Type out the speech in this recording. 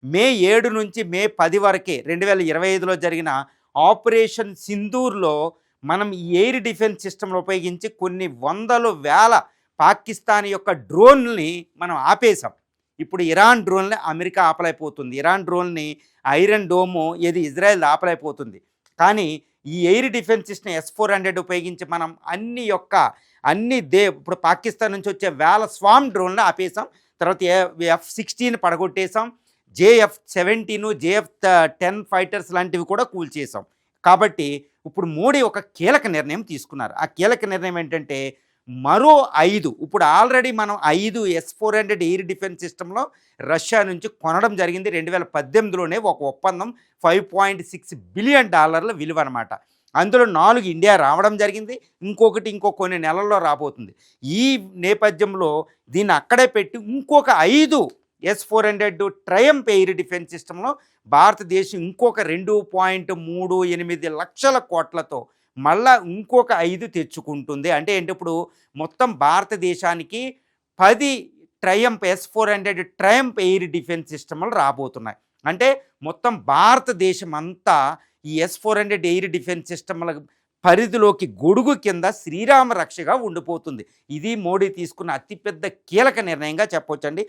మే 7 నుంచి మే 10 వరకే 2025లో జరిగిన ఆపరేషన్ సింధూర్‌లో మనం ఈ ఎయిర్ డిఫెన్స్ సిస్టమ్‌లు ఉపయోగించి కొన్ని వందలు వేల పాకిస్తాన్ యొక్క డ్రోన్‌ని మనం ఆపేసాం. ఇప్పుడు ఇరాన్ డ్రోన్‌ని అమెరికా ఆపలేకపోతుంది. ఇరాన్ డ్రోన్‌ని ఐరన్ డోము ఏది ఇజ్రాయెల్ ఆపలేకపోతుంది. కానీ ఈ ఎయిర్ డిఫెన్స్ సిస్టమ్ S-400 ఉపయోగించి మనం ఇప్పుడు పాకిస్తాన్ నుంచి వచ్చే వేల స్వామ్ డ్రోన్‌ని ఆపేసాం. తర్వాత F-16 పడగొట్టేసాం. JF-17, JF-10 ఫైటర్స్ లాంటివి కూడా కూల్చేసాం. కాబట్టి ఇప్పుడు మోడీ ఒక కీలక నిర్ణయం తీసుకున్నారు. ఆ కీలక నిర్ణయం ఏంటంటే మరో 5 ఇప్పుడు ఆల్రెడీ మనం 5 S-400 ఎయిర్ డిఫెన్స్ సిస్టమ్‌లో రష్యా నుంచి కొనడం జరిగింది. 2018లోనే ఒక ఒప్పందం $5.6 బిలియన్ విలువ అనమాట. అందులో 4 ఇండియా రావడం జరిగింది. ఇంకో కొన్ని నెలల్లో రాబోతుంది. ఈ నేపథ్యంలో దీన్ని అక్కడే పెట్టి ఇంకొక 5 S-400 ట్రయంఫ్ ఎయిర్ డిఫెన్స్ సిస్టంలో భారతదేశం ఇంకొక 2.38 లక్షల కోట్లతో మళ్ళా ఇంకొక 5 తెచ్చుకుంటుంది. అంటే ఏంటి, ఇప్పుడు మొత్తం భారతదేశానికి 10 Triumph S-400 Triumph air defence సిస్టమ్లు రాబోతున్నాయి. అంటే మొత్తం భారతదేశం అంతా ఈ S-400 ఎయిర్ డిఫెన్స్ సిస్టమ్ల పరిధిలోకి గొడుగు కింద శ్రీరామ రక్షగా ఉండిపోతుంది. ఇది మోడీ తీసుకున్న అతిపెద్ద కీలక నిర్ణయంగా చెప్పొచ్చండి.